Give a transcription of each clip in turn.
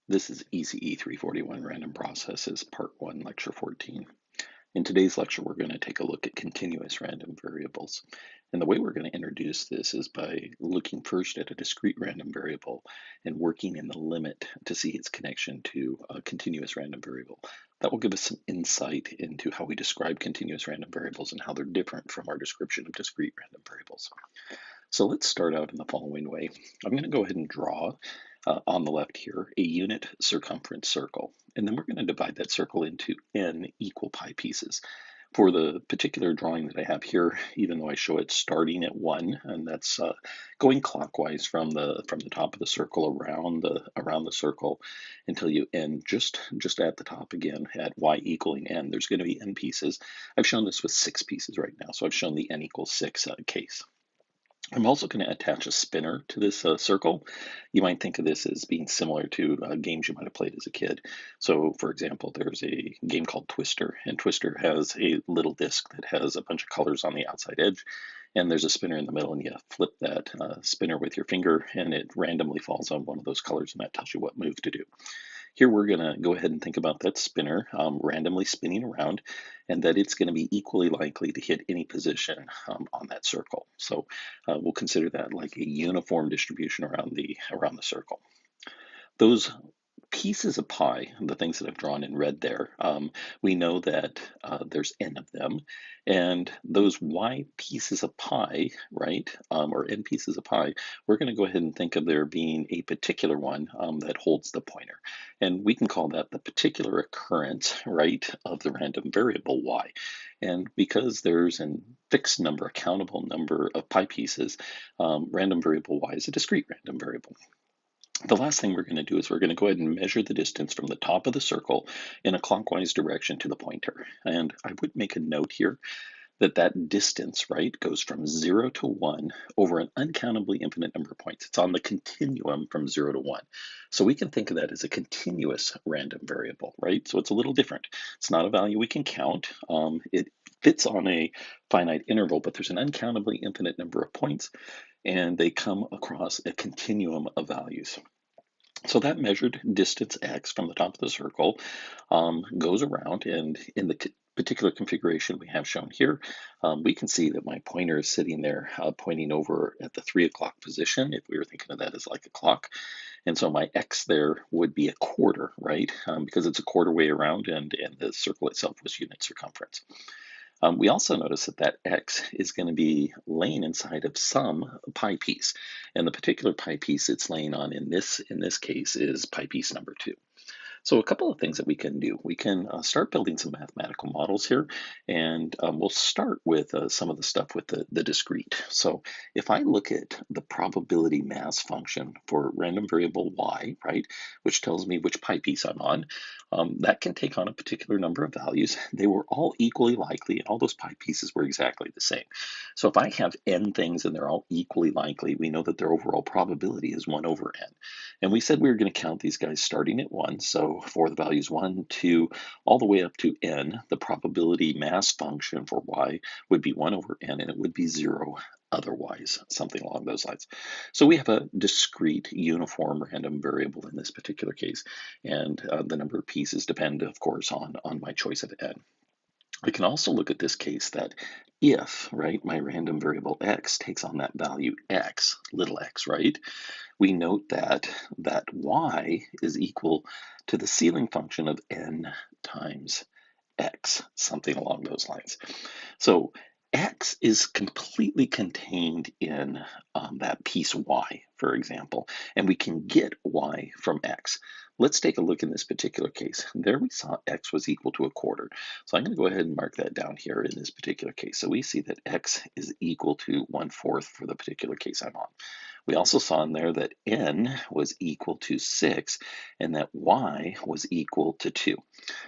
This is ECE 341 Random Processes, Part 1, Lecture 14. In today's lecture, we're going to take a look at continuous random variables. And the way we're going to introduce this is by looking first at a discrete random variable and working in the limit to see its connection to a continuous random variable. That will give us some insight into how we describe continuous random variables and how they're different from our description of discrete random variables. So let's start out in the following way. I'm going to go ahead and draw on the left here a unit circumference circle, and then we're going to divide that circle into n equal pi pieces. For the particular drawing that I have here, even though I show it starting at 1, and that's going clockwise from the top of the circle around the circle until you end just at the top again at y equaling n. There's going to be n pieces. I've shown this with 6 pieces right now, so I've shown the n equals 6 case. I'm also going to attach a spinner to this circle. You might think of this as being similar to games you might have played as a kid. So, for example, there's a game called Twister, and Twister has a little disc that has a bunch of colors on the outside edge, and there's a spinner in the middle, and you flip that spinner with your finger, and it randomly falls on one of those colors, and that tells you what move to do. Here we're going to go ahead and think about that spinner randomly spinning around, and that it's going to be equally likely to hit any position on that circle. So we'll consider that like a uniform distribution around the circle. Those pieces of pi, the things that I've drawn in red there, we know that there's n of them, and those y pieces of pi, right, or n pieces of pi, we're going to go ahead and think of there being a particular one that holds the pointer, and we can call that the particular occurrence, right, of the random variable y. And because there's a fixed number, a countable number of pi pieces, random variable y is a discrete random variable. The last thing we're going to do is we're going to go ahead and measure the distance from the top of the circle in a clockwise direction to the pointer. And I would make a note here that that distance, right, goes from 0 to 1 over an uncountably infinite number of points. It's on the continuum from 0 to 1. So we can think of that as a continuous random variable, right? So it's a little different. It's not a value we can count. It fits on a finite interval, but there's an uncountably infinite number of points, and they come across a continuum of values. So that measured distance x from the top of the circle goes around, and in the particular configuration we have shown here, we can see that my pointer is sitting there pointing over at the 3 o'clock position, if we were thinking of that as like a clock. And so my x there would be a quarter, right? Because it's a quarter way around, and the circle itself was unit circumference. We also notice that that x is going to be laying inside of some pi piece, and the particular pi piece it's laying on in this case is pi piece number 2. So a couple of things that we can do. We can start building some mathematical models here, and we'll start with some of the stuff with the discrete. So if I look at the probability mass function for random variable y, right, which tells me which pi piece I'm on, that can take on a particular number of values. They were all equally likely, and all those pi pieces were exactly the same. So if I have n things and they're all equally likely, we know that their overall probability is 1 over n. And we said we were going to count these guys starting at 1. So for the values 1, 2, all the way up to n, the probability mass function for y would be 1 over n, and it would be 0 otherwise, something along those lines. So we have a discrete uniform random variable in this particular case, and the number of pieces depend, of course, on my choice of n. We can also look at this case that if, right, my random variable x takes on that value x, little x, right, we note that y is equal to the ceiling function of n times x, something along those lines. So x is completely contained in that piece y, for example, and we can get y from x. Let's take a look in this particular case. There we saw x was equal to a quarter. So I'm going to go ahead and mark that down here in this particular case. So we see that x is equal to 1/4 for the particular case I'm on. We also saw in there that n was equal to 6 and that y was equal to 2.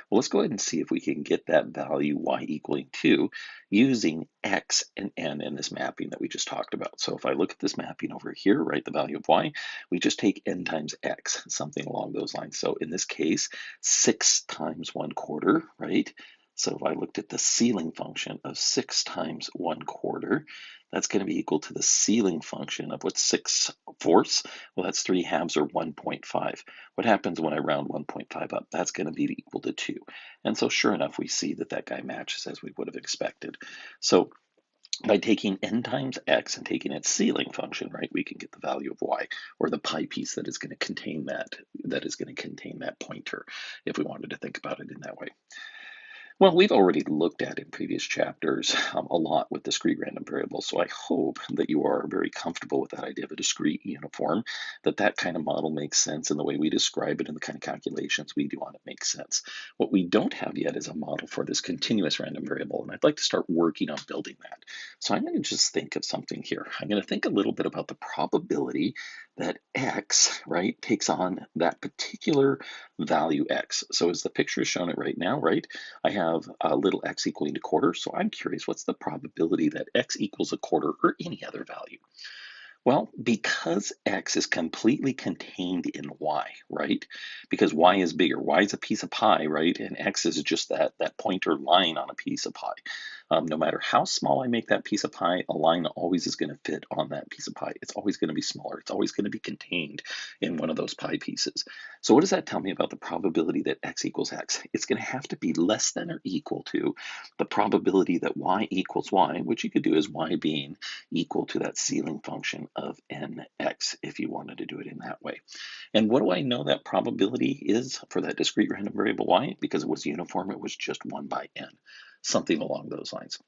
Well, let's go ahead and see if we can get that value y equaling 2 using x and n in this mapping that we just talked about. So if I look at this mapping over here, right, the value of y, we just take n times x, something along those lines. So in this case, 6 times 1/4, right? So if I looked at the ceiling function of 6 times 1/4, that's going to be equal to the ceiling function of what's 6/4? Well, that's 3/2 or 1.5. What happens when I round 1.5 up? That's going to be equal to 2. And so sure enough, we see that that guy matches as we would have expected. So by taking n times x and taking its ceiling function, right, we can get the value of y, or the pi piece that is going to contain that pointer, if we wanted to think about it in that way. Well, we've already looked at in previous chapters a lot with discrete random variables, so I hope that you are very comfortable with that idea of a discrete uniform, that kind of model makes sense, and the way we describe it and the kind of calculations we do on it makes sense. What we don't have yet is a model for this continuous random variable, and I'd like to start working on building that. So I'm going to just think of something here. I'm going to think a little bit about the probability that x, right, takes on that particular value x. So as the picture is shown it right now, right, I have a little x equaling to quarter, so I'm curious, what's the probability that x equals a quarter or any other value? Well, because x is completely contained in y, right? Because y is bigger. Y is a piece of pie, right? And x is just that pointer line on a piece of pie. No matter how small I make that piece of pie, a line always is going to fit on that piece of pie. It's always going to be smaller. It's always going to be contained in one of those pie pieces. So what does that tell me about the probability that x equals x? It's going to have to be less than or equal to the probability that y equals y, which you could do as y being equal to that ceiling function of nx if you wanted to do it in that way. And what do I know that probability is for that discrete random variable y? Because it was uniform, it was just 1 by n, something along those lines.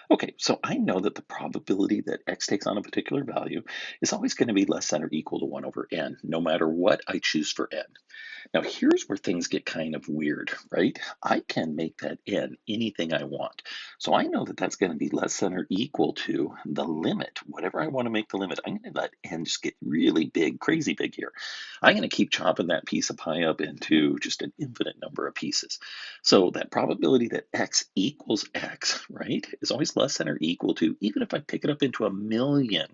Okay, so I know that the probability that x takes on a particular value is always going to be less than or equal to 1 over n, no matter what I choose for n. Now, here's where things get kind of weird, right? I can make that n anything I want. So I know that that's going to be less than or equal to the limit. Whatever I want to make the limit, I'm going to let n just get really big, crazy big here. I'm going to keep chopping that piece of pie up into just an infinite number of pieces. So that probability that x equals x, right, is always less than or equal to, even if I pick it up into a million,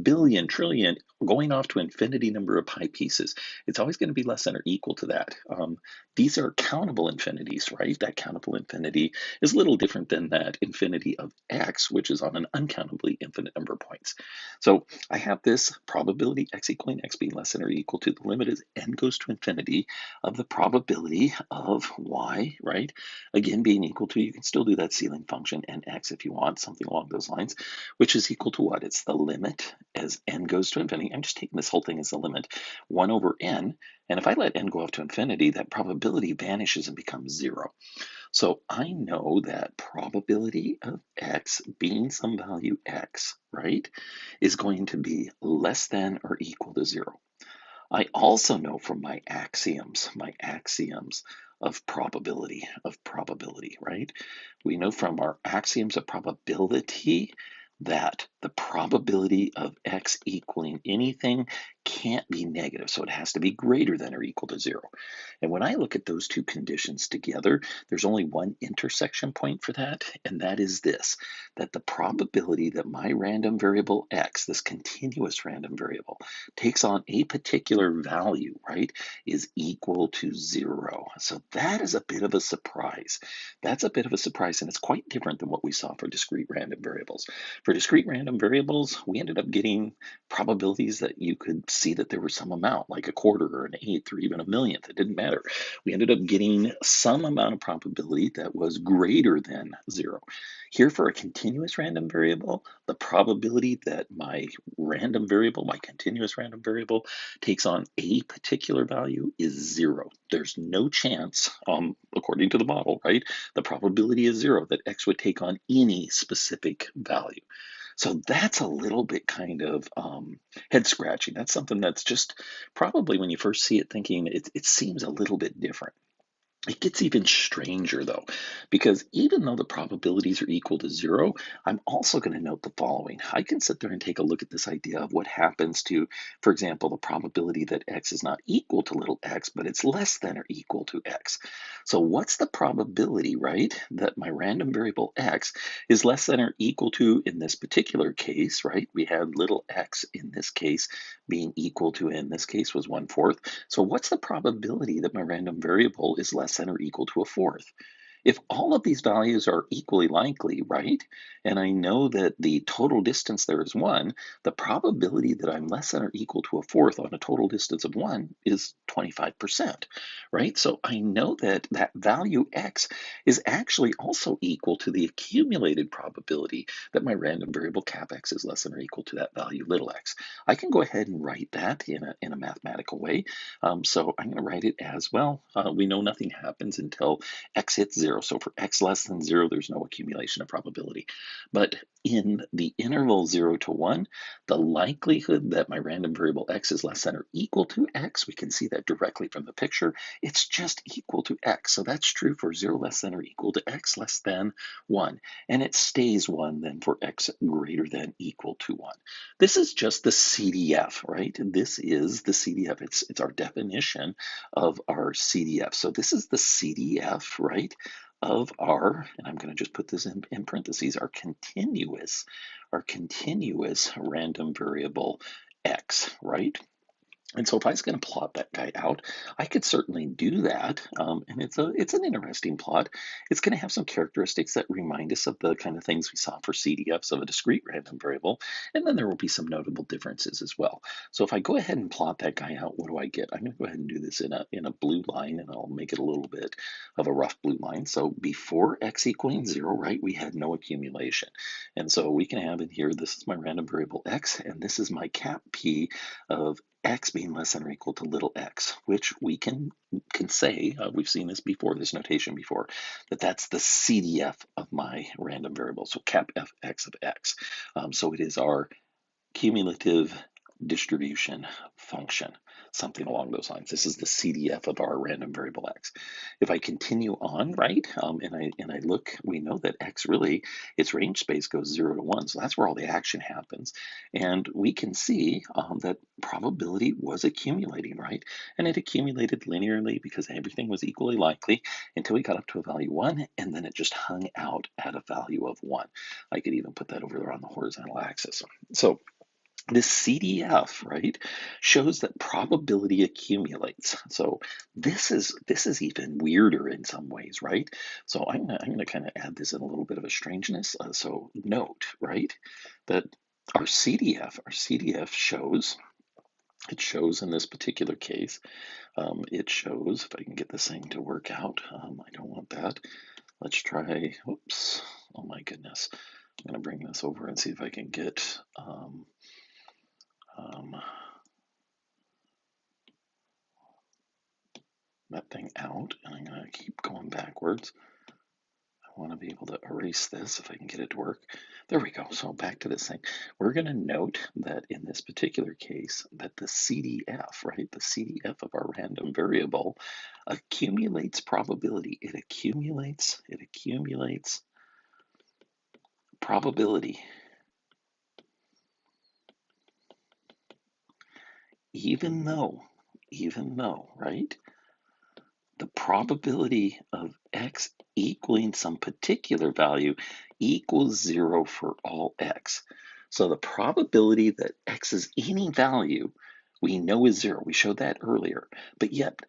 billion, trillion, going off to infinity number of pi pieces, it's always going to be less than or equal to that. These are countable infinities, right? That countable infinity is a little different than that infinity of x, which is on an uncountably infinite number of points. So I have this probability x equaling x being less than or equal to the limit as n goes to infinity of the probability of y, right? Again, being equal to, you can still do that ceiling function nx if you want, something along those lines, which is equal to what? It's the limit as n goes to infinity. I'm just taking this whole thing as the limit, 1 over n. And if I let n go off to infinity, that probability vanishes and becomes 0. So I know that probability of x being some value x, right, is going to be less than or equal to 0. I also know from my axioms of probability, right? We know from our axioms of probability that the probability of x equaling anything can't be negative, so it has to be greater than or equal to 0. And when I look at those two conditions together, there's only one intersection point for that, and that is this, that the probability that my random variable x, this continuous random variable, takes on a particular value, right, is equal to 0. So that is a bit of a surprise. That's a bit of a surprise, and it's quite different than what we saw for discrete random variables. For discrete random variables, we ended up getting probabilities that you could see that there was some amount, like a quarter or an eighth or even a millionth. It didn't matter. We ended up getting some amount of probability that was greater than 0. Here for a continuous random variable, the probability that my random variable, my continuous random variable, takes on a particular value is 0. There's no chance, according to the model, right? The probability is 0 that x would take on any specific value. So that's a little bit kind of head scratching. That's something that's just probably when you first see it thinking it seems a little bit different. It gets even stranger though, because even though the probabilities are equal to 0, I'm also going to note the following. I can sit there and take a look at this idea of what happens to, for example, the probability that x is not equal to little x, but it's less than or equal to x. So what's the probability, right, that my random variable x is less than or equal to, in this particular case, right, we had little x in this case being equal to, in this case, was 1/4. So what's the probability that my random variable is less than or equal to a fourth? If all of these values are equally likely, right, and I know that the total distance there is 1, the probability that I'm less than or equal to a fourth on a total distance of 1 is 25%, right? So I know that that value x is actually also equal to the accumulated probability that my random variable cap x is less than or equal to that value little x. I can go ahead and write that in a mathematical way. So I'm going to write it as, well, we know nothing happens until x hits 0. So for x less than 0, there's no accumulation of probability. But in the interval 0 to 1, the likelihood that my random variable x is less than or equal to x, we can see that directly from the picture, it's just equal to x. So that's true for 0 less than or equal to x less than 1. And it stays 1 then for x greater than equal to 1. This is just the CDF, right? This is the CDF. It's our definition of our CDF. So this is the CDF, right, of our, and I'm going to just put this in parentheses, our continuous random variable x, right? And so if I was going to plot that guy out, I could certainly do that. And it's an interesting plot. It's going to have some characteristics that remind us of the kind of things we saw for CDFs of a discrete random variable. And then there will be some notable differences as well. So if I go ahead and plot that guy out, what do I get? I'm going to go ahead and do this in a blue line, and I'll make it a little bit of a rough blue line. So before x equaling 0, right, we had no accumulation. And so we can have in here, this is my random variable x, and this is my cap p of x being less than or equal to little x, which we can say, we've seen this before, this notation before, that that's the CDF of my random variable, so cap fx of x. So it is our cumulative distribution function, something along those lines. This is the CDF of our random variable x. If I continue on, right, and I look, we know that x really, its range space goes 0 to 1, so that's where all the action happens. And we can see that probability was accumulating, right? And it accumulated linearly because everything was equally likely until we got up to a value 1, and then it just hung out at a value of 1. I could even put that over there on the horizontal axis. So this CDF, right, shows that probability accumulates. So this is even weirder in some ways, right? So I'm gonna kind of add this in a little bit of a strangeness. So note, right, that our CDF shows, it shows in this particular case, it shows, if I can get this thing to work out, I don't want that. Let's try, oops, oh my goodness. I'm gonna bring this over and see if I can get that thing out, and I'm going to keep going backwards. I want to be able to erase this if I can get it to work. There we go. So back to this thing. We're going to note that in this particular case, that the CDF, right, the CDF of our random variable accumulates probability. It accumulates probability. Even though, right, the probability of x equaling some particular value equals 0 for all x. So the probability that x is any value we know is 0. We showed that earlier. But yet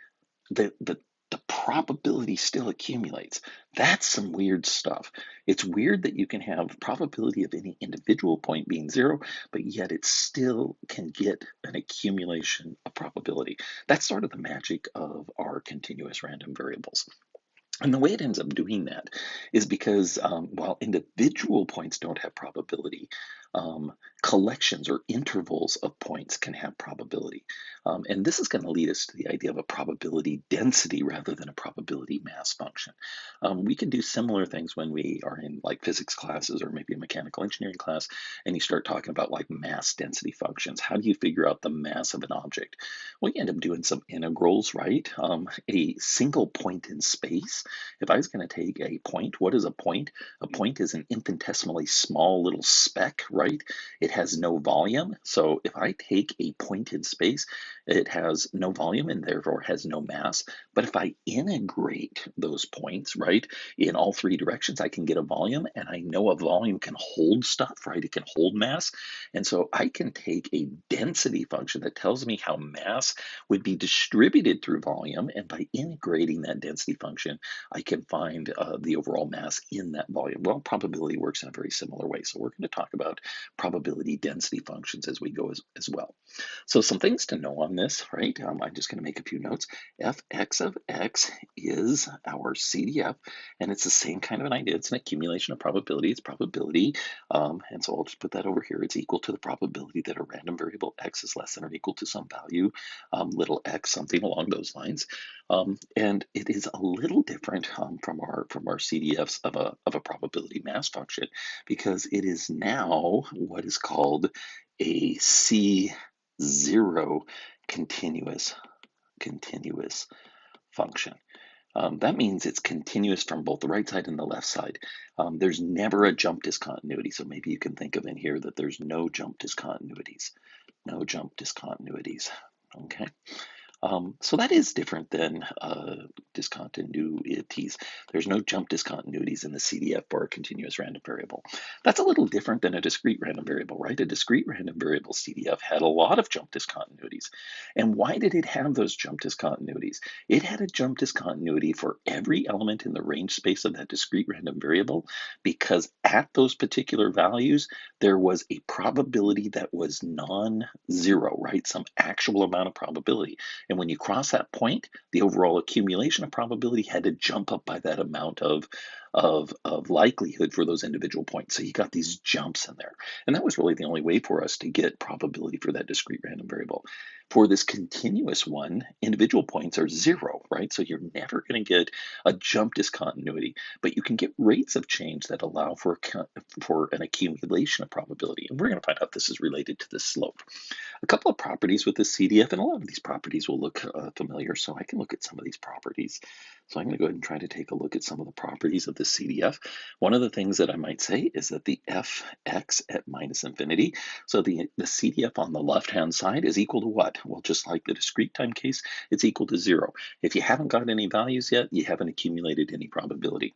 the probability still accumulates. That's some weird stuff. It's weird that you can have probability of any individual point being 0, but yet it still can get an accumulation of probability. That's sort of the magic of our continuous random variables. And the way it ends up doing that is because while individual points don't have probability, collections or intervals of points can have probability. And this is going to lead us to the idea of a probability density rather than a probability mass function. We can do similar things when we are in like physics classes or maybe a mechanical engineering class, and you start talking about like mass density functions. How do you figure out the mass of an object? Well, you end up doing some integrals, right? A single point in space. If I was going to take a point, what is a point? A point is an infinitesimally small little speck, right? right? It has no volume. So if I take a point in space, it has no volume and therefore has no mass. But if I integrate those points, right, in all three directions, I can get a volume, and I know a volume can hold stuff, right? It can hold mass. And so I can take a density function that tells me how mass would be distributed through volume, and by integrating that density function, I can find the overall mass in that volume. Well, probability works in a very similar way. So we're going to talk about probability density functions as we go as well. So some things to know on this, right? I'm just going to make a few notes. Fx of x is our CDF, and it's the same kind of an idea. It's an accumulation of probability. It's probability, and so I'll just put that over here. It's equal to the probability that a random variable x is less than or equal to some value, little x, something along those lines. And it is a little different from our CDFs of a probability mass function, because it is now what is called a C0 continuous function. That means it's continuous from both the right side and the left side. There's never a jump discontinuity, so maybe you can think of in here that there's no jump discontinuities. No jump discontinuities. Okay. So that is different than discontinuities. There's no jump discontinuities in the CDF for a continuous random variable. That's a little different than a discrete random variable, right? A discrete random variable CDF had a lot of jump discontinuities. And why did it have those jump discontinuities? It had a jump discontinuity for every element in the range space of that discrete random variable, because at those particular values, there was a probability that was non-zero, right? Some actual amount of probability. And when you cross that point, the overall accumulation of probability had to jump up by that amount of likelihood for those individual points. So you got these jumps in there. And that was really the only way for us to get probability for that discrete random variable. For this continuous one, individual points are zero, right? So you're never going to get a jump discontinuity, but you can get rates of change that allow for an accumulation of probability. And we're going to find out this is related to the slope. A couple of properties with the CDF, and a lot of these properties will look familiar, so I can look at some of these properties. So I'm going to go ahead and try to take a look at some of the properties of the CDF. One of the things that I might say is that the fx at minus infinity, so the CDF on the left-hand side is equal to what? Well, just like the discrete time case, it's equal to 0. If you haven't got any values yet, you haven't accumulated any probability.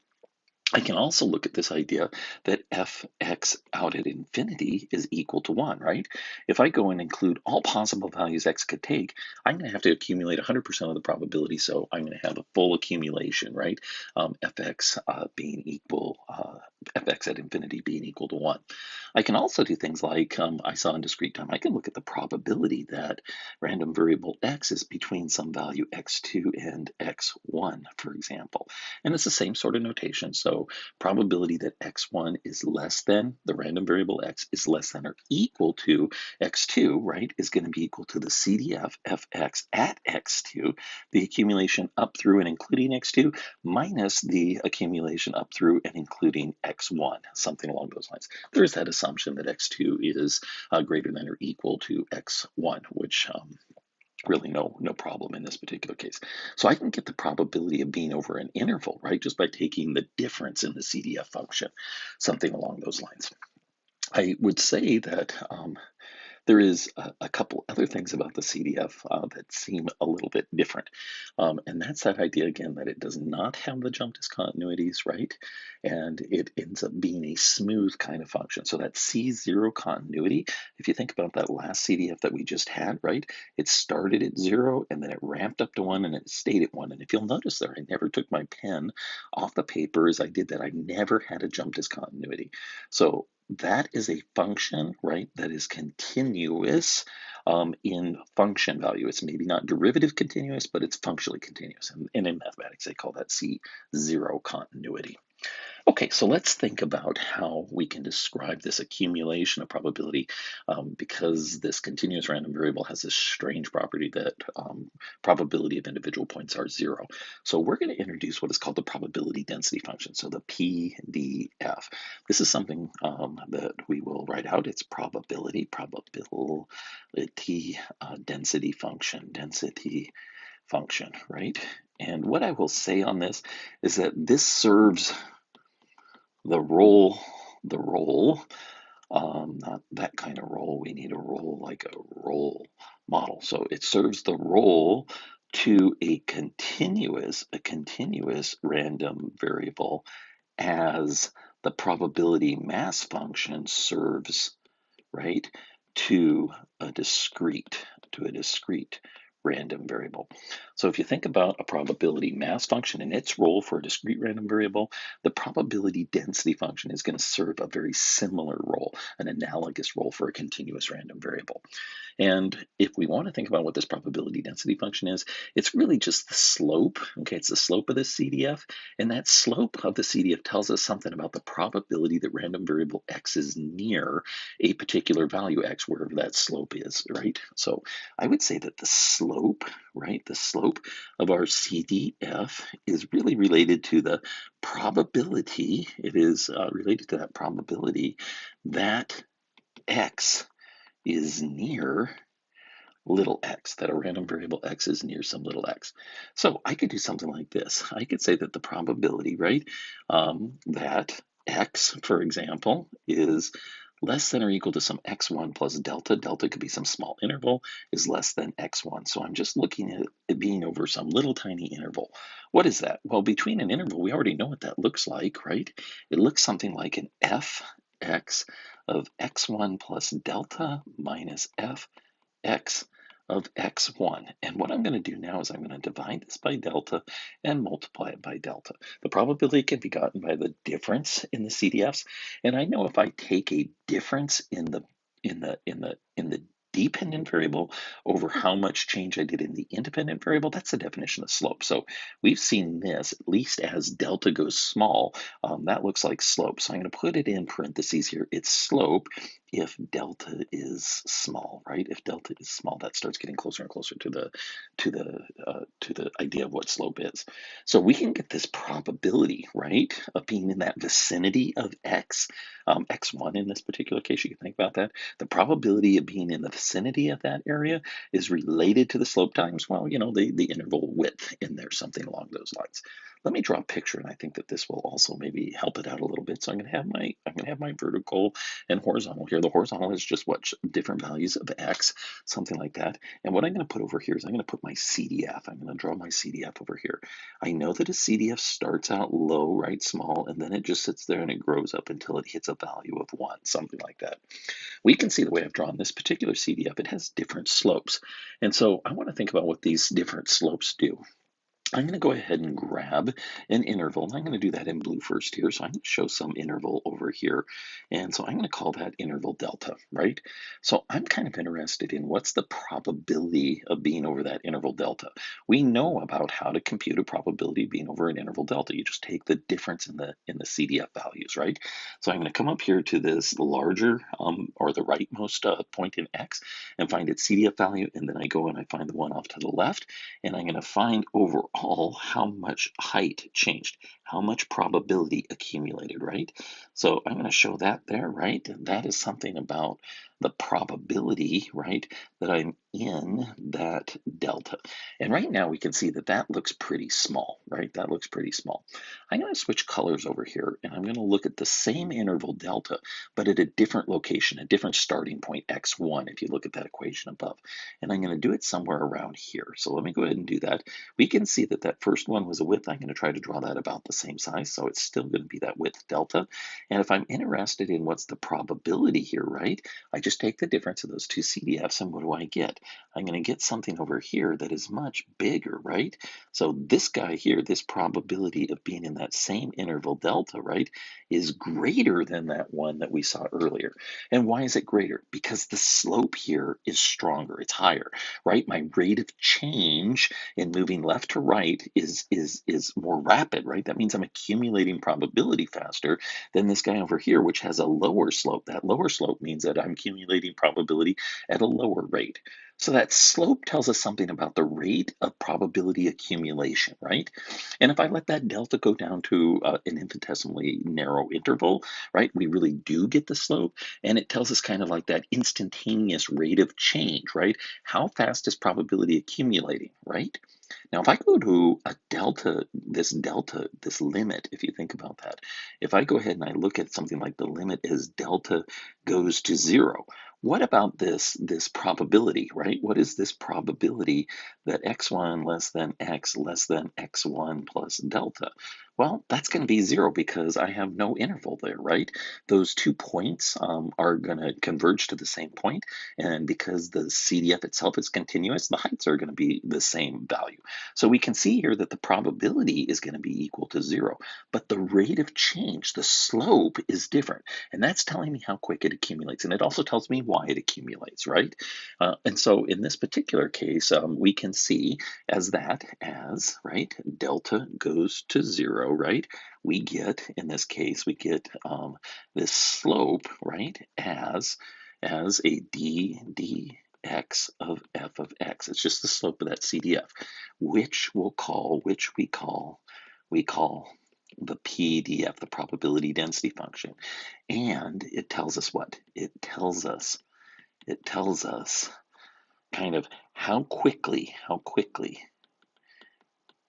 I can also look at this idea that fx out at infinity is equal to 1, right? If I go and include all possible values x could take, I'm going to have to accumulate 100% of the probability, so I'm going to have a full accumulation, right? Fx being equal, fx at infinity being equal to 1. I can also do things like I saw in discrete time. I can look at the probability that random variable x is between some value x2 and x1, for example. And it's the same sort of notation. So probability that x1 is less than, the random variable x is less than or equal to x2, right, is going to be equal to the CDF fx at x2, the accumulation up through and including x2, minus the accumulation up through and including x1, something along those lines. There is that assumption that x2 is greater than or equal to x1, which really no problem in this particular case. So I can get the probability of being over an interval, right, just by taking the difference in the CDF function, something along those lines. I would say that there is a couple other things about the CDF that seem a little bit different. And that's that idea, again, that it does not have the jump discontinuities, right? And it ends up being a smooth kind of function. So that C0 continuity, if you think about that last CDF that we just had, right? It started at 0, and then it ramped up to 1, and it stayed at 1. And if you'll notice there, I never took my pen off the paper as I did that. I never had a jump discontinuity. So that is a function, right, that is continuous in function value. It's maybe not derivative continuous, but it's functionally continuous. And in mathematics, they call that C0 continuity. Okay, so let's think about how we can describe this accumulation of probability, because this continuous random variable has this strange property that probability of individual points are 0. So we're going to introduce what is called the probability density function, so the PDF. This is something that we will write out. It's probability density function, right? And what I will say on this is that this serves the role not that kind of role. We need a role like a role model. So it serves the role to a continuous random variable as the probability mass function serves, right, to a discrete random variable. So if you think about a probability mass function and its role for a discrete random variable, the probability density function is going to serve a very similar role, an analogous role for a continuous random variable. And if we want to think about what this probability density function is, it's really just the slope. Okay, it's the slope of the CDF. And that slope of the CDF tells us something about the probability that random variable x is near a particular value x, wherever that slope is, right? So I would say that the slope, right, the slope of our CDF is really related to the probability. It is related to that probability that x is near little x, that a random variable x is near some little x. So I could do something like this. I could say that the probability, right, that x, for example, is less than or equal to some x1 plus delta. Delta could be some small interval, is less than x1. So I'm just looking at it being over some little tiny interval. What is that? Well, between an interval, we already know what that looks like, right? It looks something like an fx of x1 plus delta minus fx of x1. And what I'm going to do now is I'm going to divide this by delta and multiply it by delta. The probability can be gotten by the difference in the CDFs. And I know if I take a difference in the dependent variable over how much change I did in the independent variable, that's the definition of slope. So we've seen this, at least as delta goes small, that looks like slope. So I'm going to put it in parentheses here. It's slope if delta is small, right? If delta is small, that starts getting closer and closer to the idea of what slope is. So we can get this probability, right, of being in that vicinity of x, x1 in this particular case. You can think about that. The probability of being in the vicinity of that area is related to the slope times, well, the interval width in there, something along those lines. Let me draw a picture, and I think that this will also maybe help it out a little bit. So I'm going to have my vertical and horizontal here. The horizontal is just what different values of x, something like that. And what I'm going to put over here is I'm going to put my CDF. I'm going to draw my CDF over here. I know that a CDF starts out low, right, small, and then it just sits there and it grows up until it hits a value of 1, something like that. We can see the way I've drawn this particular CDF, it has different slopes. And so I want to think about what these different slopes do. I'm going to go ahead and grab an interval, and I'm going to do that in blue first here. So I'm going to show some interval over here. And so I'm going to call that interval delta, right? So I'm kind of interested in what's the probability of being over that interval delta. We know about how to compute a probability of being over an interval delta. You just take the difference in the CDF values, right? So I'm going to come up here to this larger or the rightmost point in X and find its CDF value. And then I go and I find the one off to the left. And I'm going to find overall how much height changed, how much probability accumulated, right? So I'm going to show that there, right? That is something about the probability, right, that I'm in that delta. And right now we can see that that looks pretty small, right? That looks pretty small. I'm going to switch colors over here, and I'm going to look at the same interval delta, but at a different location, a different starting point, x1, if you look at that equation above. And I'm going to do it somewhere around here. So let me go ahead and do that. We can see that that first one was a width. I'm going to try to draw that about the same size. So it's still going to be that width delta. And if I'm interested in what's the probability here, right, I just take the difference of those two CDFs and what do I get? I'm going to get something over here that is much bigger, right? So this guy here, this probability of being in that same interval delta, right, is greater than that one that we saw earlier. And why is it greater? Because the slope here is stronger, it's higher, right? My rate of change in moving left to right is more rapid, right? That means I'm accumulating probability faster than this guy over here, which has a lower slope. That lower slope means that I'm accumulating probability at a lower rate. So that slope tells us something about the rate of probability accumulation, right? And if I let that delta go down to an infinitesimally narrow interval, right, we really do get the slope. And it tells us kind of like that instantaneous rate of change, right? How fast is probability accumulating, right? Now, if I go to a delta, this limit, if you think about that, if I go ahead and I look at something like the limit as delta goes to 0, what about this probability, right? What is this probability that x1 less than x1 plus delta? Well, that's going to be 0 because I have no interval there, right? Those 2 points are going to converge to the same point, and because the CDF itself is continuous, the heights are going to be the same value. So we can see here that the probability is going to be equal to 0, but the rate of change, the slope, is different. And that's telling me how quick it accumulates. And it also tells me why it accumulates, right? And so in this particular case, we can see right, delta goes to 0, right? We get, in this case, we get this slope, right, as a dx of f of x. It's just the slope of that CDF, which we call the PDF, the probability density function. And it tells us what? It tells us kind of how quickly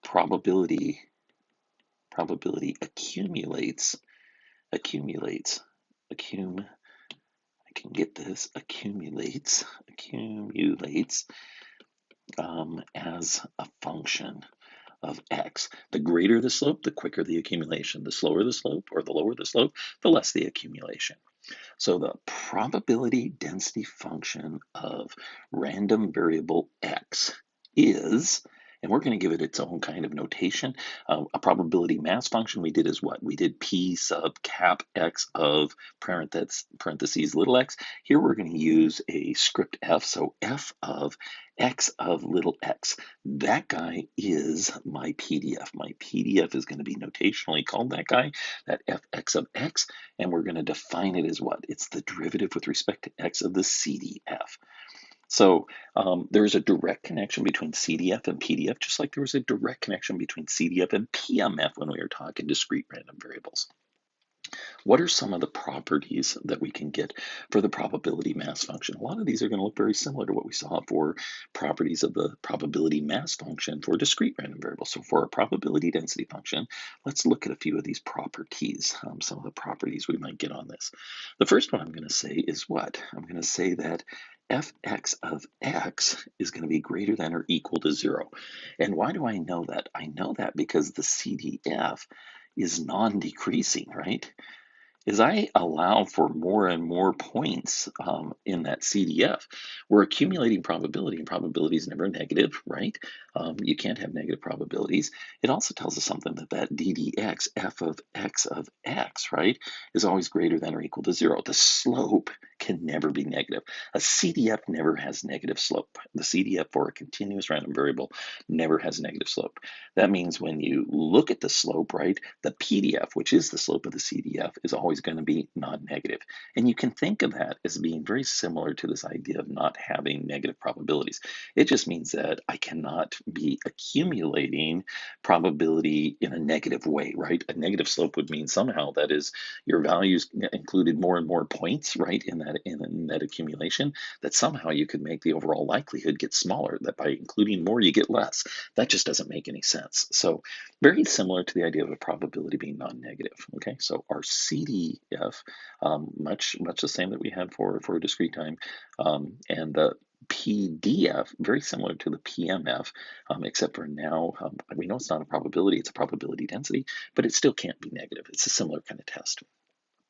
probability accumulates, I can get this, accumulates as a function of x. The greater the slope, the quicker the accumulation. The slower the slope, or the lower the slope, the less the accumulation. So the probability density function of random variable x is, and we're going to give it its own kind of notation. A probability mass function we did is what? We did p sub cap x of parentheses little x. Here we're going to use a script f, so f of x of little x. That guy is my PDF. My PDF is going to be notationally called that guy, that fx of x, and we're going to define it as what? It's the derivative with respect to x of the CDF. So there's a direct connection between CDF and PDF, just like there was a direct connection between CDF and PMF when we were talking discrete random variables. What are some of the properties that we can get for the probability mass function? A lot of these are going to look very similar to what we saw for properties of the probability mass function for discrete random variables. So for a probability density function, let's look at a few of these properties, some of the properties we might get on this. The first one I'm going to say is what? I'm going to say that fx of x is going to be greater than or equal to 0. And why do I know that? I know that because the CDF is non-decreasing, right? As I allow for more and more points in that CDF, we're accumulating probability, and probability is never negative, right? You can't have negative probabilities. It also tells us something that ddx, f of x, right, is always greater than or equal to 0. The slope can never be negative. A CDF never has negative slope. The CDF for a continuous random variable never has negative slope. That means when you look at the slope, right, the PDF, which is the slope of the CDF, is always going to be non-negative. And you can think of that as being very similar to this idea of not having negative probabilities. It just means that I cannot be accumulating probability in a negative way, right? A negative slope would mean somehow that is your values included more and more points, right, in that accumulation, that somehow you could make the overall likelihood get smaller, that by including more you get less. That just doesn't make any sense. So very similar to the idea of a probability being non-negative. Okay, so our CDF, much the same that we had for discrete time, and the PDF, very similar to the PMF, except for now we know it's not a probability, it's a probability density, but it still can't be negative. It's a similar kind of test.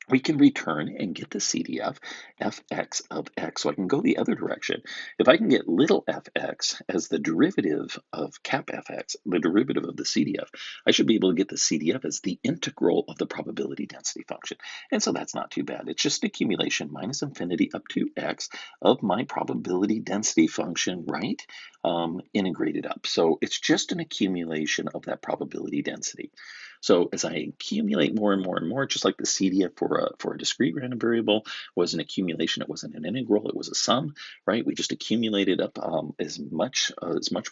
We can return and get the CDF fx of x. So I can go the other direction. If I can get little fx as the derivative of cap fx, the derivative of the CDF, I should be able to get the CDF as the integral of the probability density function. And so that's not too bad. It's just accumulation minus infinity up to x of my probability density function, right? Integrated up. So it's just an accumulation of that probability density. So as I accumulate more and more and more, just like the CDF for a discrete random variable was an accumulation, it wasn't an integral, it was a sum, right? We just accumulated up as much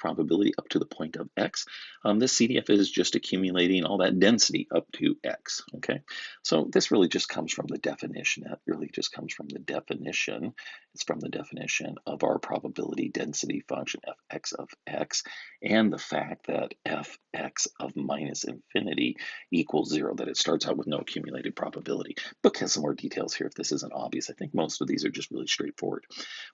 probability up to the point of x. This CDF is just accumulating all that density up to x, okay? So this really just comes from the definition. That really just comes from the definition. It's from the definition of our probability density function fx of x, and the fact that fx of minus infinity equals 0, that it starts out with no accumulated probability. Book has some more details here if this isn't obvious. I think most of these are just really straightforward.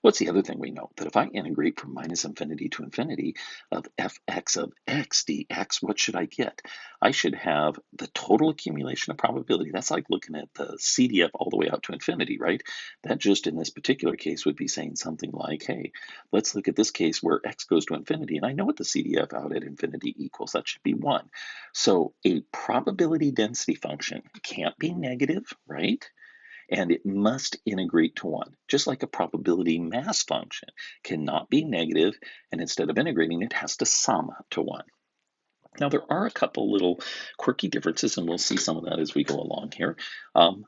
What's the other thing we know? That if I integrate from minus infinity to infinity of fx of x dx, what should I get? I should have the total accumulation of probability. That's like looking at the CDF all the way out to infinity, right? That just in this particular case would be saying something like, hey, let's look at this case where x goes to infinity, and I know what the CDF out at infinity equals. That should be 1. So a probability density function can't be negative, right? And it must integrate to 1, just like a probability mass function cannot be negative, and instead of integrating, it has to sum to 1. Now, there are a couple little quirky differences, and we'll see some of that as we go along here.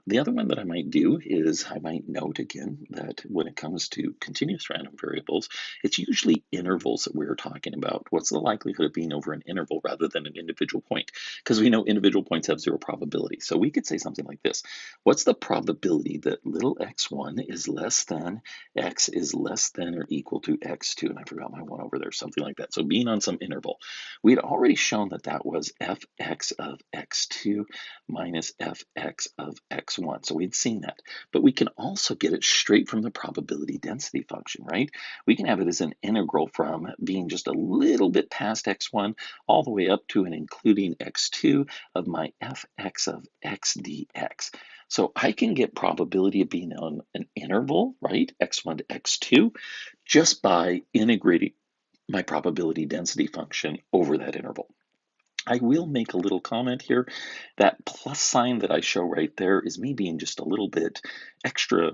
The other one that I might do is I might note again that when it comes to continuous random variables, it's usually intervals that we're talking about. What's the likelihood of being over an interval rather than an individual point? Because we know individual points have 0 probability. So we could say something like this. What's the probability that little x1 is less than x is less than or equal to x2? And I forgot my 1 over there, something like that. So being on some interval. We'd already shown that that was fx of x2 minus fx of x1. So we'd seen that. But we can also get it straight from the probability density function, right? We can have it as an integral from being just a little bit past x1 all the way up to and including x2 of my fx of x dx. So I can get probability of being on an interval, right, x1 to x2, just by integrating my probability density function over that interval. I will make a little comment here. That plus sign that I show right there is me being just a little bit extra,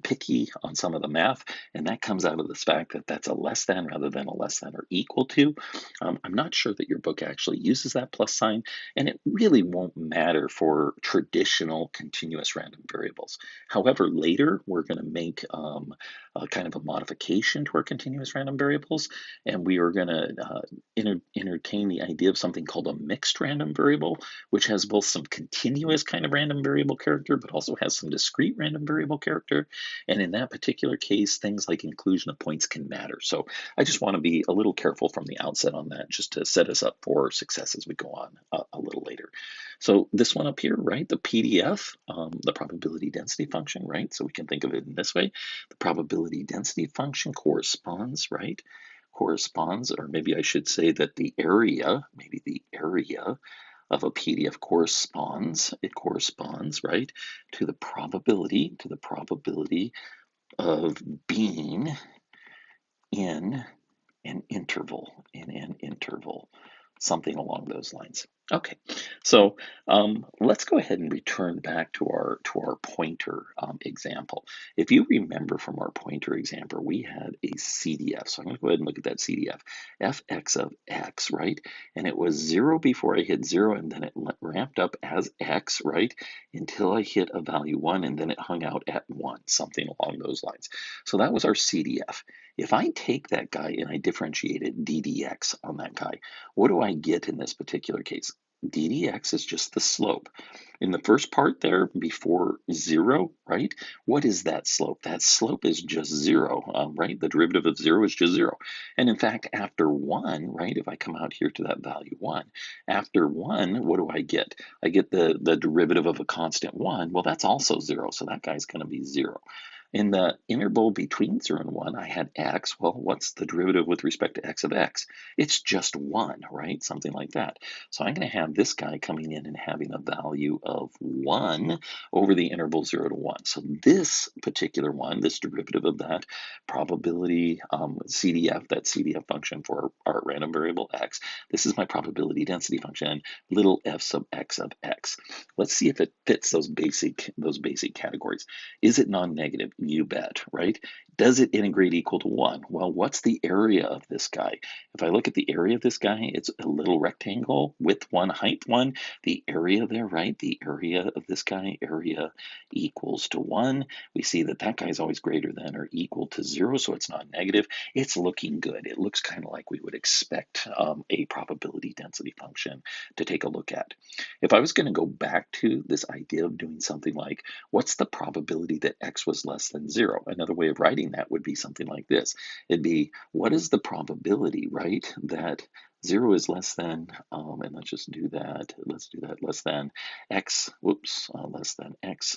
picky on some of the math, and that comes out of the fact that that's a less than rather than a less than or equal to. I'm not sure that your book actually uses that plus sign, and it really won't matter for traditional continuous random variables. However, later we're going to make a kind of a modification to our continuous random variables, and we are going to entertain the idea of something called a mixed random variable, which has both some continuous kind of random variable character, but also has some discrete random variable character. And in that particular case, things like inclusion of points can matter. So I just want to be a little careful from the outset on that, just to set us up for success as we go on a little later. So this one up here, right, the PDF, the probability density function, right? So we can think of it in this way. The probability density function corresponds, right? Corresponds, or maybe I should say that the area, maybe the area of a PDF corresponds, it corresponds, right, to the probability of being in an interval, something along those lines. Okay, so let's go ahead and return back to our pointer example. If you remember from our pointer example, we had a CDF. So I'm going to go ahead and look at that CDF, fx of x, right? And it was 0 before I hit 0, and then it ramped up as x, right, until I hit a value 1, and then it hung out at 1, something along those lines. So that was our CDF. If I take that guy and I differentiate it ddx on that guy, what do I get in this particular case? ddx is just the slope. In the first part there, before 0, right? What is that slope? That slope is just 0, right? The derivative of 0 is just 0. And in fact, after 1, right, if I come out here to that value 1, after 1, what do I get? I get the derivative of a constant 1. Well, that's also 0, so that guy's going to be 0. In the interval between 0 and 1, I had x. Well, what's the derivative with respect to x of x? It's just 1, right? Something like that. So I'm going to have this guy coming in and having a value of 1 over the interval 0 to 1. So this particular one, this derivative of that probability CDF, that CDF function for our random variable x, this is my probability density function, little f sub x of x. Let's see if it fits those basic categories. Is it non-negative? You bet, right? Does it integrate equal to 1? Well, what's the area of this guy? If I look at the area of this guy, it's a little rectangle, width 1, height 1. The area there, right? The area of this guy, area equals to 1. We see that that guy is always greater than or equal to 0, so it's not negative. It's looking good. It looks kind of like we would expect a probability density function to take a look at. If I was going to go back to this idea of doing something like, what's the probability that x was less than 0? Another way of writing that would be something like this. It'd be, what is the probability, right, that 0 is less than, and let's just do that, less than x, less than x,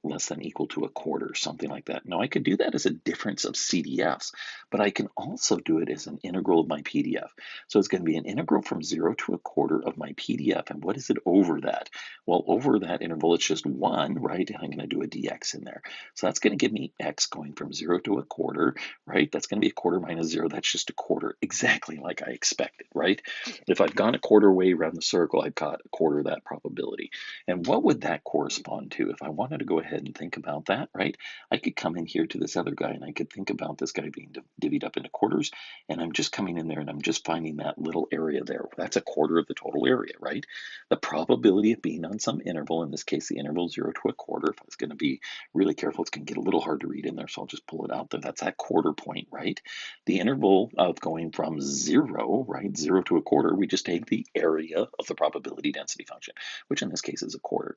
less than equal to a quarter, something like that. Now I could do that as a difference of CDFs, but I can also do it as an integral of my PDF. So it's going to be an integral from 0 to a quarter of my PDF, and what is it over that? Well, over that interval, it's just 1, right? And I'm going to do a dx in there. So that's going to give me x going from 0 to a quarter, right? That's going to be a quarter minus 0. That's just a quarter, exactly like I expected, right? If I've gone a quarter way around the circle, I've got a quarter of that probability. And what would that correspond to? If I wanted to go ahead and think about that, right? I could come in here to this other guy, and I could think about this guy being divvied up into quarters, and I'm just coming in there, and I'm just finding that little area there. That's a quarter of the total area, right? The probability of being on some interval, in this case, the interval 0 to a quarter, if I was going to be really careful, it's going to get a little hard to read in there, so I'll just pull it out there. That's that quarter point, right? The interval of going from 0, right, 0 to a quarter, we just take the area of the probability density function, which in this case is a quarter.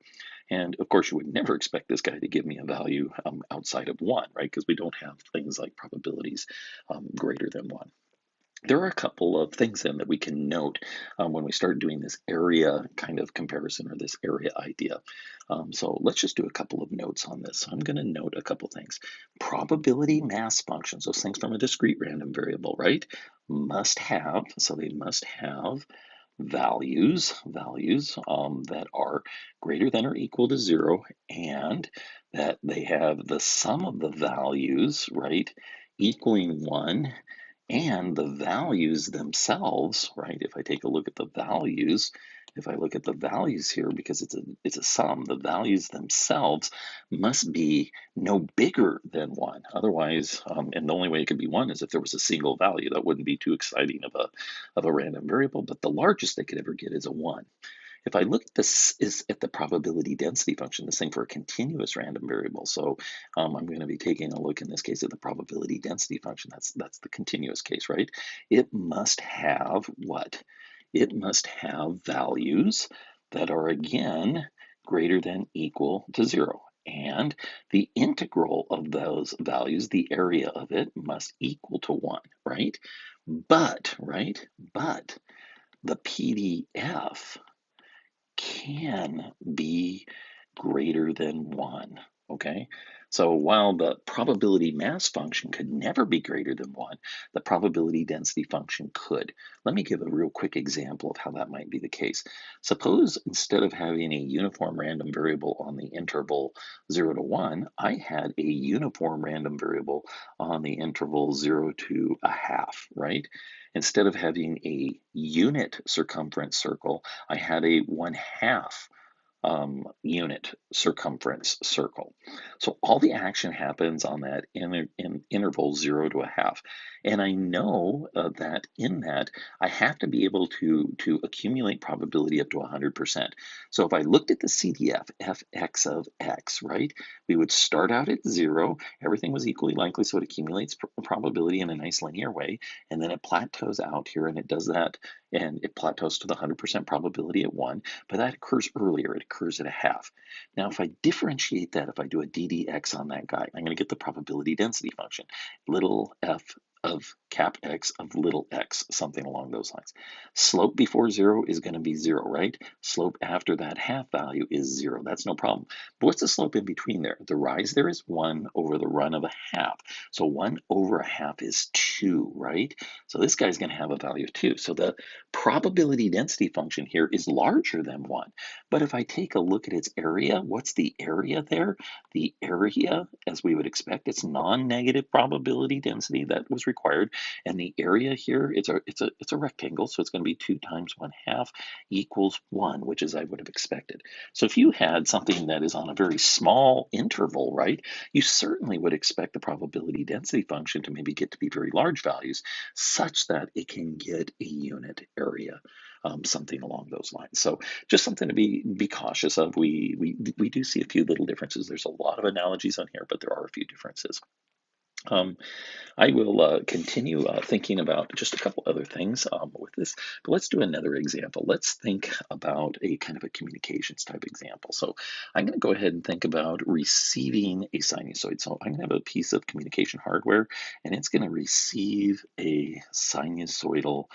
And of course, you would never expect this guy to give me a value outside of 1, right, because we don't have things like probabilities greater than 1. There are a couple of things then that we can note when we start doing this area kind of comparison or this area idea. So let's just do a couple of notes on this. So I'm going to note a couple things. Probability mass functions, those things from a discrete random variable, right, must have, so they must have values that are greater than or equal to 0, and that they have the sum of the values, right, equaling 1, and the values themselves, right? If I take a look at the values, if I look at the values here, because it's a sum, the values themselves must be no bigger than 1. Otherwise, and the only way it could be 1 is if there was a single value. That wouldn't be too exciting of a random variable, but the largest they could ever get is a 1. If I look at this is at the probability density function, the same for a continuous random variable. So I'm going to be taking a look in this case at the probability density function. That's the continuous case, right? It must have what? It must have values that are again greater than equal to 0. And the integral of those values, the area of it, must equal to 1, right? But the PDF can be greater than 1, okay? So while the probability mass function could never be greater than 1, the probability density function could. Let me give a real quick example of how that might be the case. Suppose instead of having a uniform random variable on the interval 0 to 1, I had a uniform random variable on the interval 0 to a half, right? Instead of having a unit circumference circle, I had a 1/2 unit circumference circle. So all the action happens on that in interval 0 to a half. And I know that in that, I have to be able to accumulate probability up to 100%. So if I looked at the CDF, fx of x, right, we would start out at 0. Everything was equally likely, so it accumulates probability in a nice linear way. And then it plateaus out here, and it does that, and it plateaus to the 100% probability at 1. But that occurs earlier. It occurs at a half. Now, if I differentiate that, if I do a ddx on that guy, I'm going to get the probability density function, little f of cap x of little x, something along those lines. Slope before 0 is going to be 0, right? Slope after that half value is 0. That's no problem. But what's the slope in between there? The rise there is 1 over the run of a half. So 1 over a half is 2, right? So this guy's going to have a value of 2. So the probability density function here is larger than 1. But if I take a look at its area, what's the area there? The area, as we would expect, it's non-negative probability density that was required. And the area here, it's a rectangle, so it's going to be 2 times 1/2 equals 1, which is I would have expected. So if you had something that is on a very small interval, right, you certainly would expect the probability density function to maybe get to be very large values such that it can get a unit area. Something along those lines. So just something to be cautious of. We do see a few little differences. There's a lot of analogies on here, but there are a few differences. Um, I will continue thinking about just a couple other things with this, but let's do another example. Let's think about a kind of a communications type example. So I'm going to go ahead and think about receiving a sinusoid. So I'm going to have a piece of communication hardware, and it's going to receive a sinusoidal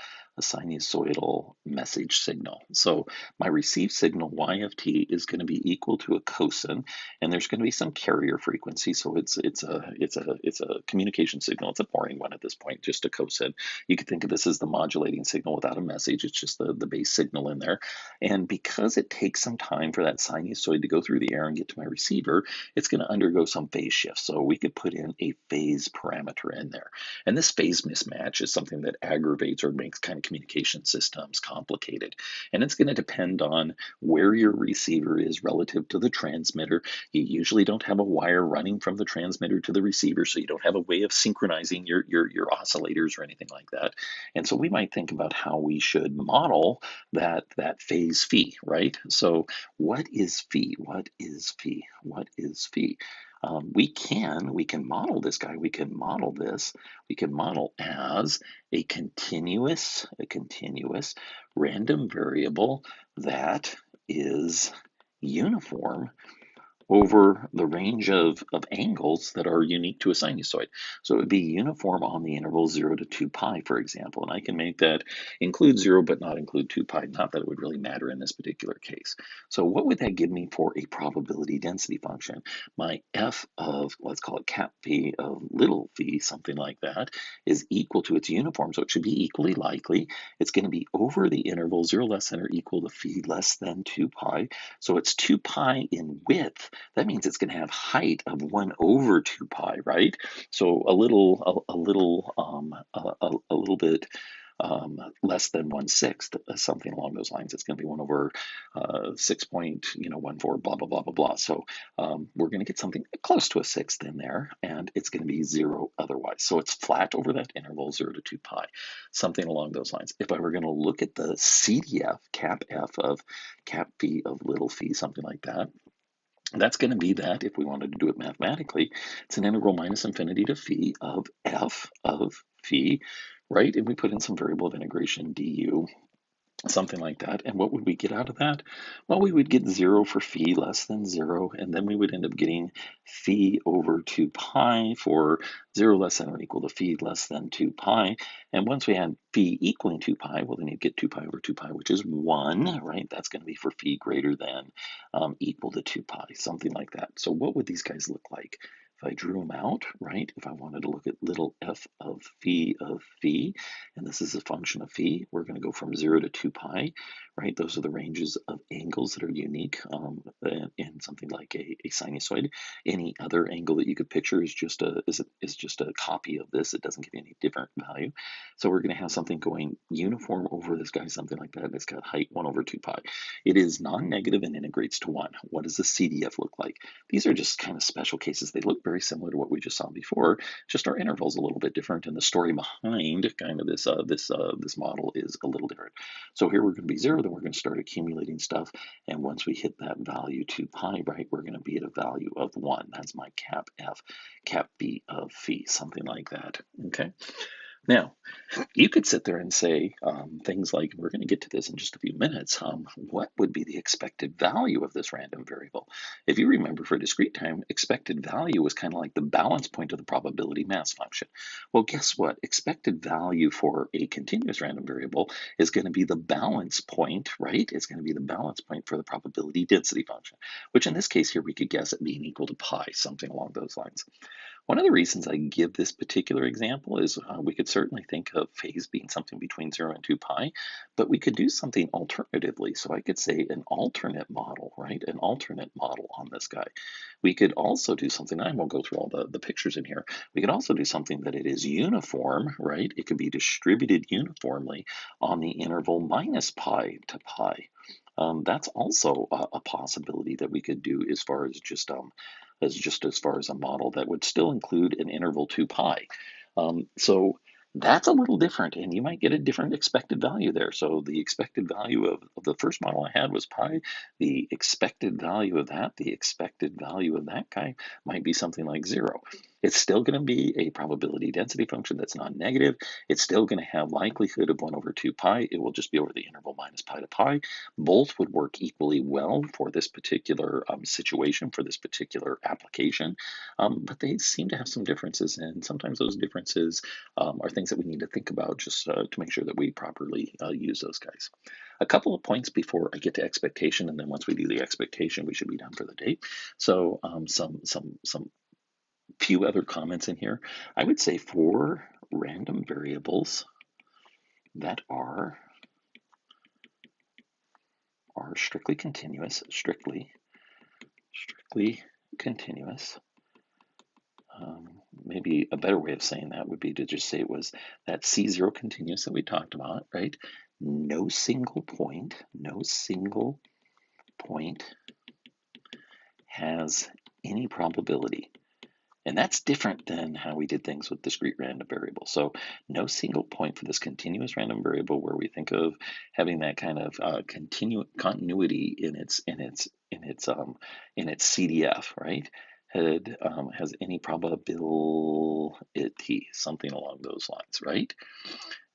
message signal. So my received signal y of t is going to be equal to a cosine, and there's going to be some carrier frequency. So it's a communication signal. It's a boring one at this point, just a cosine. You could think of this as the modulating signal without a message. It's just the base signal in there. And because it takes some time for that sinusoid to go through the air and get to my receiver, it's going to undergo some phase shift. So we could put in a phase parameter in there. And this phase mismatch is something that aggravates or makes kind of communication systems complicated. And it's going to depend on where your receiver is relative to the transmitter. You usually don't have a wire running from the transmitter to the receiver, so you don't have a way of synchronizing your oscillators or anything like that. And so we might think about how we should model that phase phi, right? So what is phi? What is phi? What is phi? We can model this guy. We can model this. We can model as a continuous random variable that is uniform over the range of angles that are unique to a sinusoid. So it would be uniform on the interval 0 to 2 pi, for example. And I can make that include 0 but not include 2 pi. Not that it would really matter in this particular case. So what would that give me for a probability density function? My f of, let's call it cap phi of little phi, something like that, is equal to its uniform. So it should be equally likely. It's going to be over the interval 0 less than or equal to phi less than 2 pi. So it's 2 pi in width. That means it's going to have height of 1 over 2 pi, right? So a little bit less than 1/6, something along those lines. It's going to be 1 over 6.14, blah, blah, blah, blah, blah. So we're going to get something close to a sixth in there, and it's going to be 0 otherwise. So it's flat over that interval, 0 to 2 pi, something along those lines. If I were going to look at the CDF, cap f of cap phi of little phi, something like that, that's going to be that, if we wanted to do it mathematically, it's an integral minus infinity to phi of f of phi, right? And we put in some variable of integration du, something like that. And what would we get out of that? Well, we would get 0 for phi less than 0, and then we would end up getting phi over 2 pi for 0 less than or equal to phi less than 2 pi. And once we had phi equaling 2 pi, well, then you get 2 pi over 2 pi, which is 1, right? That's going to be for phi greater than equal to 2 pi, something like that. So what would these guys look like? If I drew them out, right, if I wanted to look at little f of phi, and this is a function of phi, we're going to go from 0 to 2 pi, right? Those are the ranges of angles that are unique in something like a sinusoid. Any other angle that you could picture is just a copy of this. It doesn't give you any different value. So we're going to have something going uniform over this guy, something like that. And it's got height 1 over 2 pi. It is non-negative and integrates to 1. What does the CDF look like? These are just kind of special cases. They look very similar to what we just saw before, just our interval's a little bit different, and the story behind kind of this model is a little different. So here we're going to be 0, then we're going to start accumulating stuff, and once we hit that value 2 pi, right, we're going to be at a value of 1. That's my cap f, cap b of phi, something like that. Okay. Now, you could sit there and say things like, we're going to get to this in just a few minutes, what would be the expected value of this random variable? If you remember, for discrete time, expected value was kind of like the balance point of the probability mass function. Well, guess what? Expected value for a continuous random variable is going to be the balance point, right? It's going to be the balance point for the probability density function, which in this case here, we could guess it being equal to pi, something along those lines. One of the reasons I give this particular example is we could certainly think of phase being something between 0 and 2 pi, but we could do something alternatively. So I could say an alternate model, right? An alternate model on this guy. We could also do something, I won't go through all the pictures in here. We could also do something that it is uniform, right? It could be distributed uniformly on the interval minus pi to pi. That's also a possibility that we could do as far as a model that would still include an interval 2 pi. So that's a little different, and you might get a different expected value there. So the expected value of the first model I had was pi. The expected value of that guy might be something like 0. It's still going to be a probability density function that's non-negative. It's still going to have likelihood of 1 over 2 pi. It will just be over the interval minus pi to pi. Both would work equally well for this particular situation, for this particular application, but they seem to have some differences, and sometimes those differences are things that we need to think about just to make sure that we properly use those guys. A couple of points before I get to expectation, and then once we do the expectation, we should be done for the day. So some few other comments in here. I would say for random variables that are strictly continuous, strictly continuous. Maybe a better way of saying that would be to just say it was that C0 continuous that we talked about, right? No single point has any probability. And that's different than how we did things with discrete random variables. So no single point for this continuous random variable where we think of having that kind of continuity in its CDF, right? Has any probability, something along those lines, right?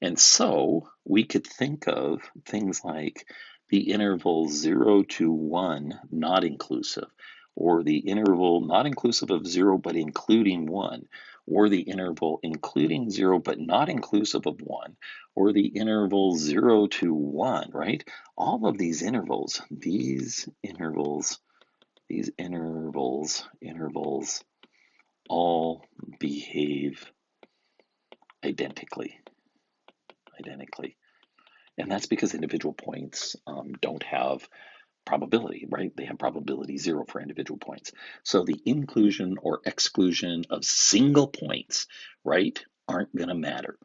And so we could think of things like the interval 0 to 1 not inclusive, or the interval not inclusive of 0 but including 1, or the interval including 0 but not inclusive of 1, or the interval 0 to 1, right? All of these intervals all behave identically. And that's because individual points don't have probability, right? They have probability 0 for individual points. So the inclusion or exclusion of single points, right, aren't going to matter.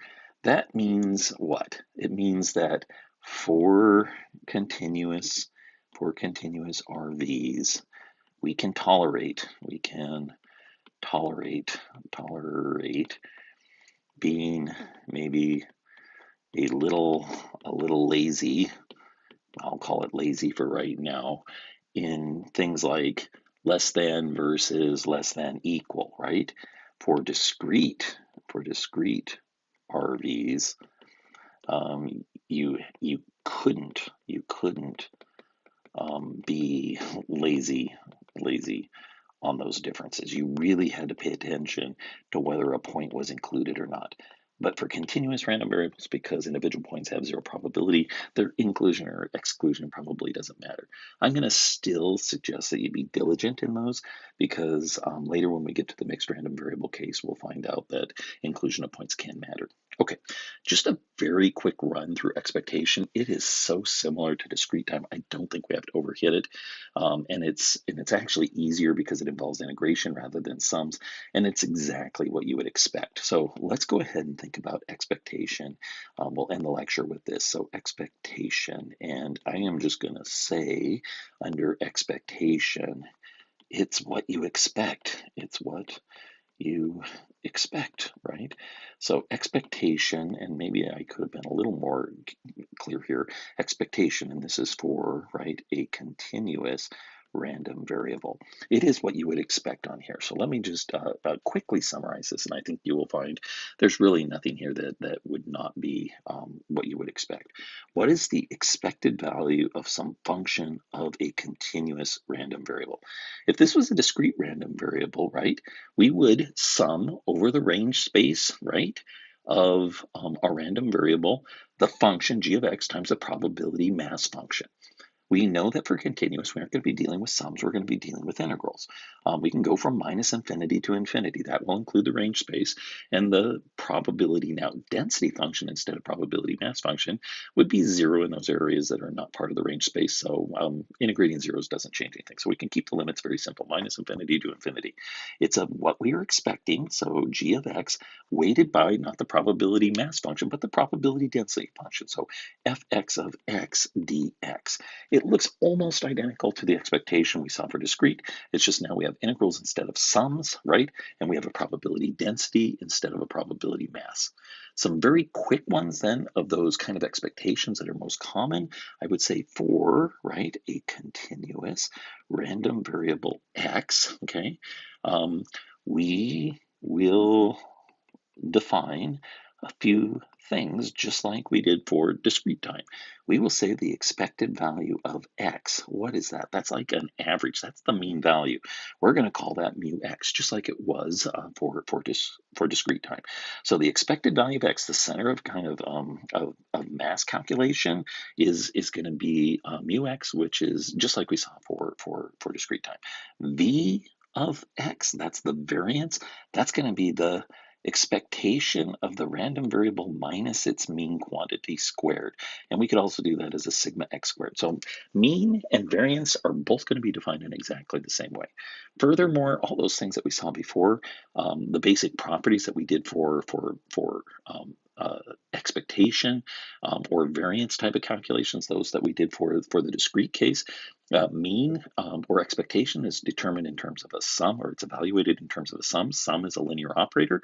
That means what? It means that for continuous RVs, we can tolerate being maybe a little lazy. I'll call it lazy for right now, in things like less than versus less than equal, right? For discrete RVs, you couldn't be lazy on those differences. You really had to pay attention to whether a point was included or not. But for continuous random variables, because individual points have 0 probability, their inclusion or exclusion probably doesn't matter. I'm going to still suggest that you be diligent in those, because later when we get to the mixed random variable case, we'll find out that inclusion of points can matter. Okay, just a very quick run through expectation. It is so similar to discrete time. I don't think we have to overhit it. And it's actually easier because it involves integration rather than sums, and it's exactly what you would expect. So let's go ahead and think about expectation. We'll end the lecture with this. So expectation, and I am just going to say under expectation, it's what you expect. It's what you expect, right? So expectation, and maybe I could have been a little more clear here, expectation, and this is for, right, a continuous random variable. It is what you would expect on here. So let me just quickly summarize this, and I think you will find there's really nothing here that would not be what you would expect. What is the expected value of some function of a continuous random variable? If this was a discrete random variable, right, we would sum over the range space, right, of a random variable, the function g of x times the probability mass function. We know that for continuous, we aren't going to be dealing with sums, we're going to be dealing with integrals. We can go from minus infinity to infinity. That will include the range space, and the probability now density function instead of probability mass function would be 0 in those areas that are not part of the range space. So integrating zeros doesn't change anything. So we can keep the limits very simple, minus infinity to infinity. It's of what we are expecting, so g of x, weighted by not the probability mass function, but the probability density function. So fx of x dx. It looks almost identical to the expectation we saw for discrete. It's just now we have integrals instead of sums, right? And we have a probability density instead of a probability mass. Some very quick ones then of those kind of expectations that are most common, I would say for, right, a continuous random variable x, okay, we will define a few things just like we did for discrete time. We will say the expected value of x. What is that? That's like an average. That's the mean value. We're going to call that mu x, just like it was for discrete time. So the expected value of x, the center of kind of mass calculation, is going to be mu x, which is just like we saw for discrete time. V of x, that's the variance. That's going to be the expectation of the random variable minus its mean quantity squared. And we could also do that as a sigma x squared. So mean and variance are both going to be defined in exactly the same way. Furthermore, all those things that we saw before, the basic properties that we did for expectation or variance type of calculations, those that we did for the discrete case, mean or expectation is determined in terms of a sum, or it's evaluated in terms of a sum. Sum is a linear operator.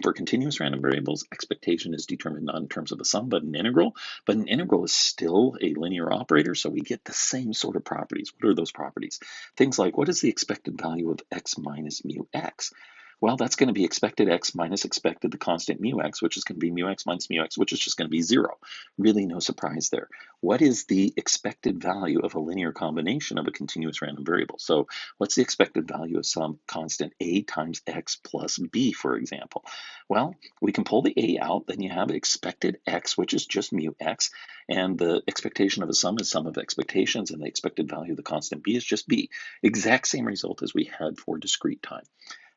For continuous random variables, expectation is determined not in terms of a sum, but an integral. But an integral is still a linear operator, so we get the same sort of properties. What are those properties? Things like, what is the expected value of x minus mu x? Well, that's going to be expected x minus expected the constant mu x, which is going to be mu x minus mu x, which is just going to be 0. Really no surprise there. What is the expected value of a linear combination of a continuous random variable? So what's the expected value of some constant a times x plus b, for example? Well, we can pull the a out, then you have expected x, which is just mu x, and the expectation of a sum is sum of expectations, and the expected value of the constant b is just b. Exact same result as we had for discrete time.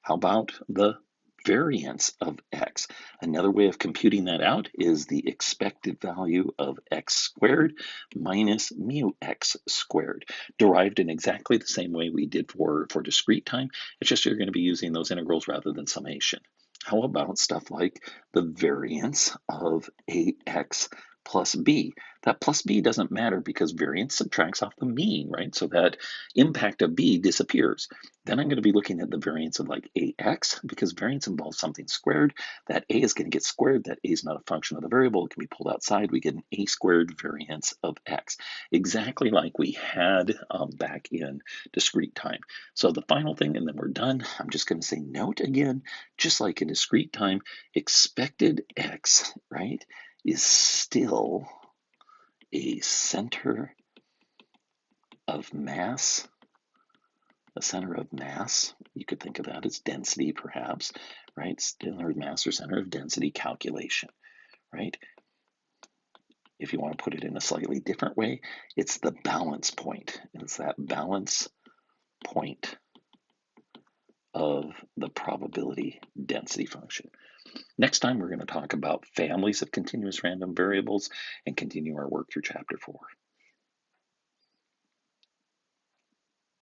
How about the variance of x? Another way of computing that out is the expected value of x squared minus mu x squared, derived in exactly the same way we did for discrete time. It's just you're going to be using those integrals rather than summation. How about stuff like the variance of ax plus b? That plus b doesn't matter because variance subtracts off the mean, right? So that impact of b disappears. Then I'm going to be looking at the variance of like ax, because variance involves something squared. That a is going to get squared. That a is not a function of the variable. It can be pulled outside. We get an a squared variance of x, exactly like we had back in discrete time. So the final thing, and then we're done, I'm just going to say note again, just like in discrete time, expected x, right, is still a center of mass. A center of mass, you could think of that as density perhaps, right? Center of mass or center of density calculation, right? If you want to put it in a slightly different way, it's the balance point. It's that balance point of the probability density function. Next time, we're going to talk about families of continuous random variables and continue our work through chapter 4.